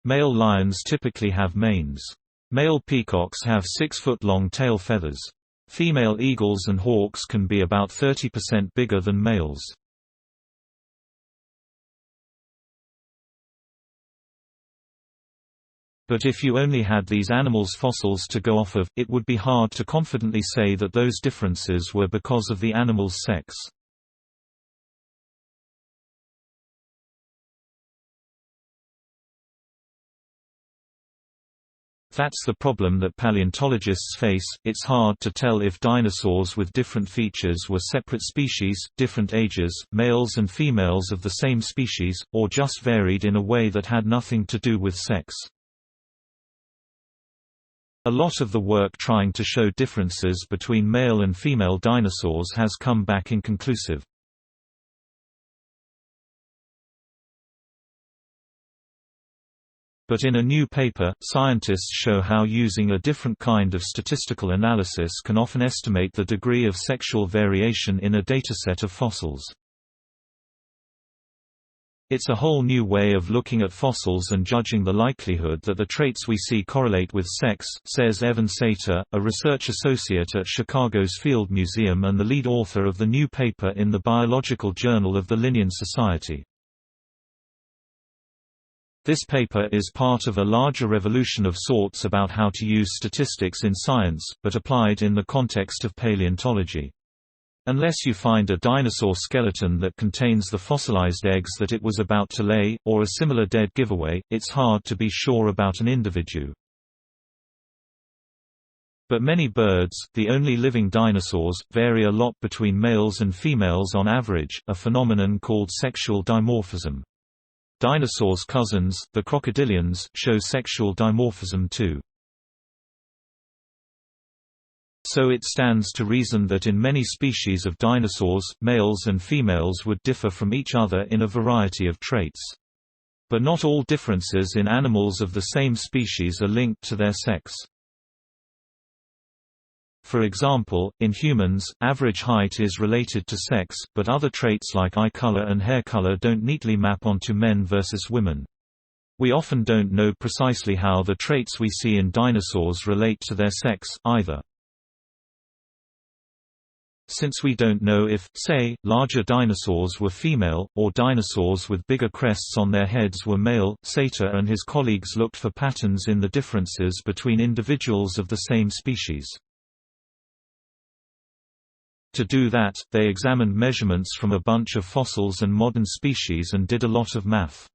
Male lions typically have manes. Male peacocks have 6-foot-long tail feathers. Female eagles and hawks can be about 30% bigger than males. But if you only had these animals' fossils to go off of, it would be hard to confidently say that those differences were because of the animal's sex. That's the problem that paleontologists face. It's hard to tell if dinosaurs with different features were separate species, different ages, males and females of the same species, or just varied in a way that had nothing to do with sex. A lot of the work trying to show differences between male and female dinosaurs has come back inconclusive. But in a new paper, scientists show how using a different kind of statistical analysis can often estimate the degree of sexual variation in a dataset of fossils. It's a whole new way of looking at fossils and judging the likelihood that the traits we see correlate with sex, says Evan Saitta, a research associate at Chicago's Field Museum and the lead author of the new paper in the Biological Journal of the Linnean Society. This paper is part of a larger revolution of sorts about how to use statistics in science, but applied in the context of paleontology. Unless you find a dinosaur skeleton that contains the fossilized eggs that it was about to lay, or a similar dead giveaway, it's hard to be sure about an individual. But many birds, the only living dinosaurs, vary a lot between males and females on average, a phenomenon called sexual dimorphism. Dinosaurs' cousins, the crocodilians, show sexual dimorphism too. So it stands to reason that in many species of dinosaurs, males and females would differ from each other in a variety of traits. But not all differences in animals of the same species are linked to their sex. For example, in humans, average height is related to sex, but other traits like eye color and hair color don't neatly map onto men versus women. We often don't know precisely how the traits we see in dinosaurs relate to their sex, either. Since we don't know if, say, larger dinosaurs were female, or dinosaurs with bigger crests on their heads were male, Saitta and his colleagues looked for patterns in the differences between individuals of the same species. To do that, they examined measurements from a bunch of fossils and modern species and did a lot of math.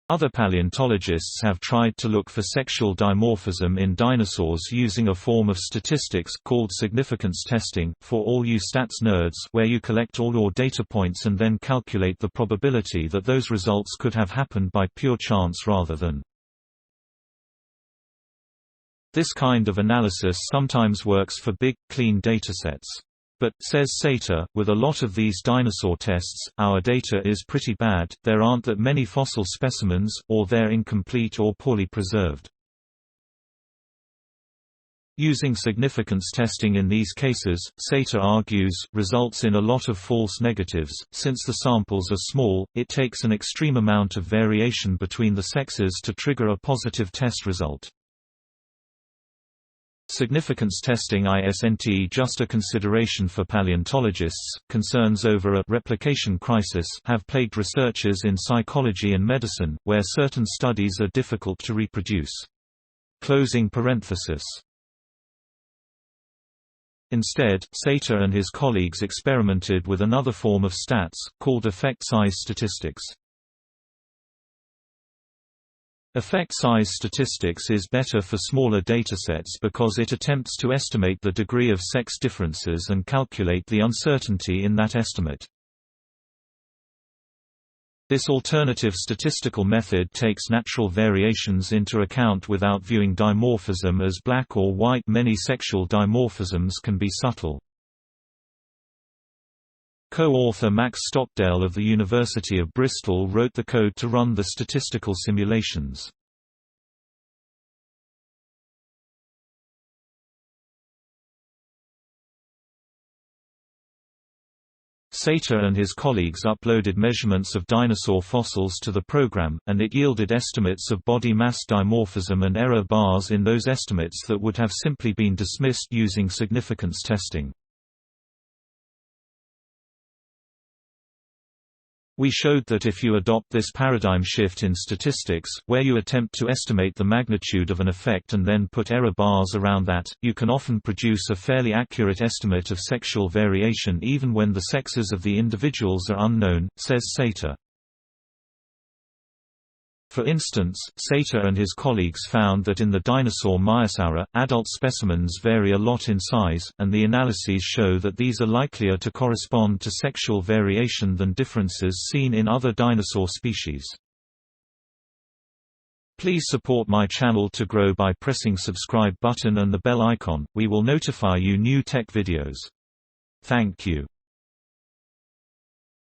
Other paleontologists have tried to look for sexual dimorphism in dinosaurs using a form of statistics called significance testing, for all you stats nerds, where you collect all your data points and then calculate the probability that those results could have happened by pure chance rather than. This kind of analysis sometimes works for big, clean datasets. But, says Saitta, with a lot of these dinosaur tests, our data is pretty bad, there aren't that many fossil specimens, or they're incomplete or poorly preserved. Using significance testing in these cases, Saitta argues, results in a lot of false negatives. Since the samples are small, it takes an extreme amount of variation between the sexes to trigger a positive test result. Significance testing isn't just a consideration for paleontologists. Concerns over a replication crisis have plagued researchers in psychology and medicine, where certain studies are difficult to reproduce. Closing parenthesis. Instead, Saitta and his colleagues experimented with another form of stats, called effect size statistics. Effect size statistics is better for smaller datasets because it attempts to estimate the degree of sex differences and calculate the uncertainty in that estimate. This alternative statistical method takes natural variations into account without viewing dimorphism as black or white. Many sexual dimorphisms can be subtle. Co-author Max Stockdale of the University of Bristol wrote the code to run the statistical simulations. Saitta and his colleagues uploaded measurements of dinosaur fossils to the program, and it yielded estimates of body mass dimorphism and error bars in those estimates that would have simply been dismissed using significance testing. We showed that if you adopt this paradigm shift in statistics, where you attempt to estimate the magnitude of an effect and then put error bars around that, you can often produce a fairly accurate estimate of sexual variation even when the sexes of the individuals are unknown, says Saitta. For instance, Saitta and his colleagues found that in the dinosaur Maiasaura, adult specimens vary a lot in size, and the analyses show that these are likelier to correspond to sexual variation than differences seen in other dinosaur species. Please support my channel to grow by pressing subscribe button and the bell icon. We will notify you new tech videos. Thank you.